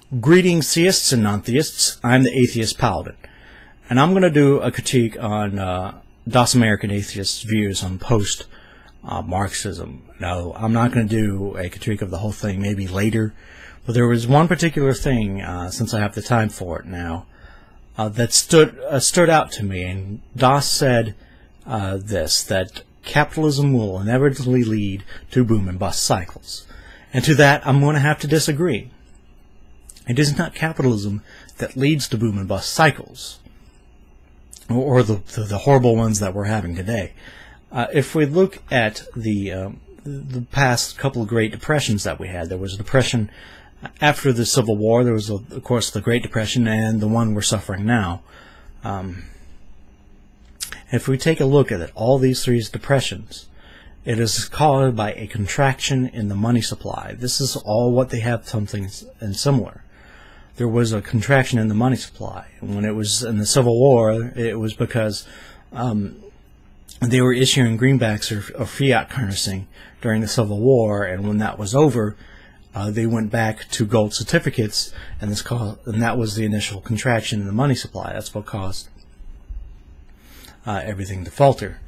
Greetings, theists and non-theists. I'm the Atheist Paladin, and I'm going to do a critique on DOS American Atheists' views on post-Marxism. Now, I'm not going to do a critique of the whole thing, maybe later, but there was one particular thing, since I have the time for it now, that stood out to me. And DOS said that capitalism will inevitably lead to boom and bust cycles. And to that, I'm going to have to disagree. It is not capitalism that leads to boom and bust cycles, or the horrible ones that we're having today. If we look at the past couple of Great Depressions that we had, there was a depression after the Civil War. There was, of course, the Great Depression and the one we're suffering now. If we take a look at it, all these three depressions, it is caused by a contraction in the money supply. This is all what they have, something similar. There was a contraction in the money supply. When it was in the Civil War, it was because they were issuing greenbacks or fiat currency during the Civil War, and when that was over, they went back to gold certificates, and that was the initial contraction in the money supply. That's what caused everything to falter.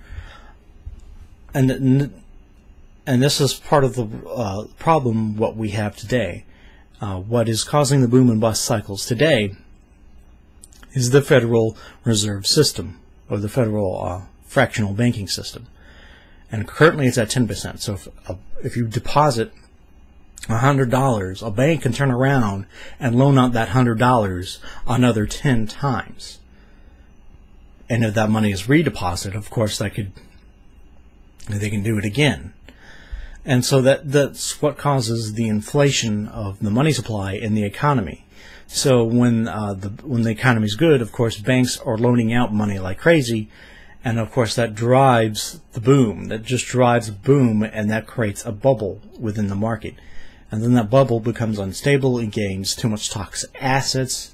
And this is part of the problem what we have today. What is causing the boom and bust cycles today is the Federal Reserve System, or the federal fractional banking system. And currently it's at 10%. So if you deposit $100, a bank can turn around and loan out that $100 another 10 times. And if that money is redeposited, of course, they can do it again. And so that's what causes the inflation of the money supply in the economy. So when the economy is good, of course, banks are loaning out money like crazy, and of course that drives the boom. That just drives a boom, and that creates a bubble within the market. And then that bubble becomes unstable. It gains too much toxic assets,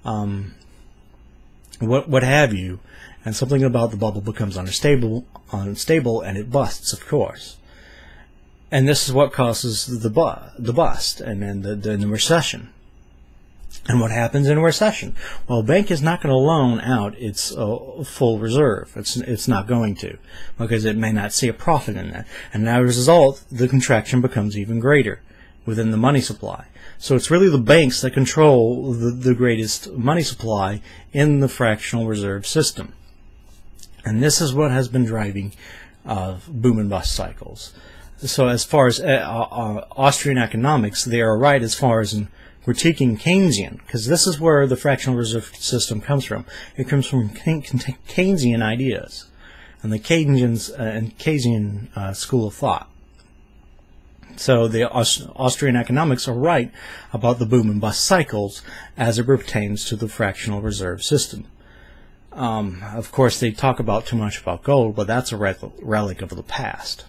what have you, and something about the bubble becomes unstable, and it busts, of course. And this is what causes the bust and then the recession. And what happens in a recession? Well, a bank is not going to loan out its full reserve. It's not going to, because it may not see a profit in that. And as a result, the contraction becomes even greater within the money supply. So it's really the banks that control the greatest money supply in the fractional reserve system. And this is what has been driving boom and bust cycles. So as far as Austrian economics, they are right as far as in critiquing Keynesian, because this is where the fractional reserve system comes from. It comes from Keynesian ideas and the Keynesian school of thought. So the Austrian economics are right about the boom and bust cycles as it pertains to the fractional reserve system. Of course, they talk too much about gold, but that's a relic of the past.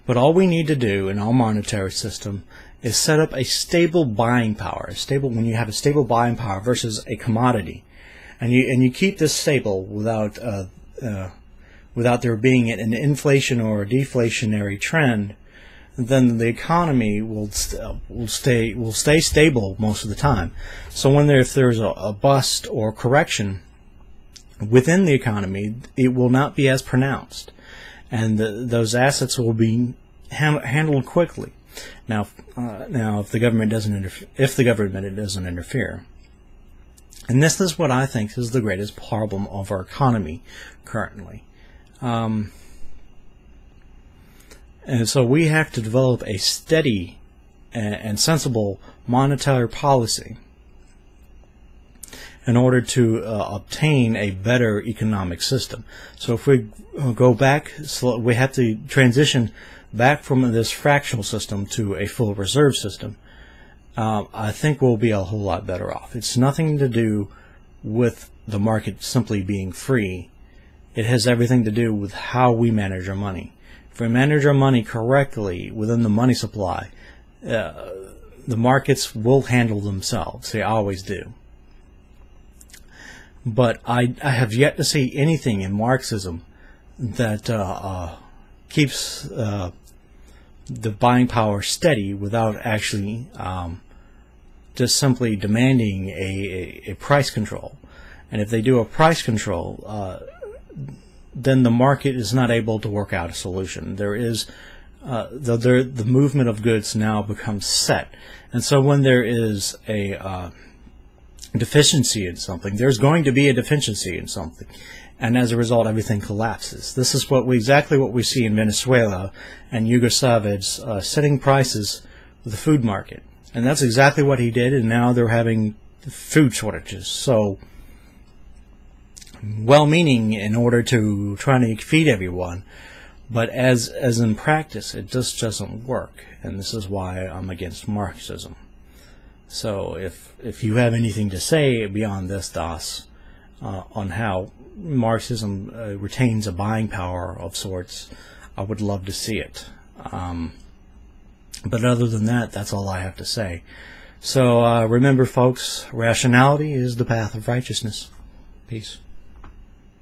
But all we need to do in our monetary system is set up a stable buying power. When you have a stable buying power versus a commodity, and you keep this stable without there being an inflation or a deflationary trend, then the economy will stay stable most of the time. So if there's a bust or correction within the economy, it will not be as pronounced, and those assets will be handled quickly. Now, if the government doesn't interfere, and this is what I think is the greatest problem of our economy currently. And so we have to develop a steady and sensible monetary policy in order to obtain a better economic system. So if we go back, we have to transition back from this fractional system to a full reserve system. I think we'll be a whole lot better off. It's nothing to do with the market simply being free. It has everything to do with how we manage our money. If we manage our money correctly within the money supply, the markets will handle themselves. They always do. But I have yet to see anything in Marxism that keeps the buying power steady without actually just simply demanding a price control. And if they do a price control, then the market is not able to work out a solution. There is the movement of goods now becomes set, and so when there is a deficiency in something, there's going to be a deficiency in something, and as a result, everything collapses. This is exactly what we see in Venezuela and Hugo Chavez setting prices for the food market, and that's exactly what he did. And now they're having food shortages. So, well-meaning in order to try to feed everyone, but as in practice, it just doesn't work, and this is why I'm against Marxism. So if you have anything to say beyond this, Das, on how Marxism retains a buying power of sorts, I would love to see it. But other than that, that's all I have to say. So remember, folks, rationality is the path of righteousness. Peace.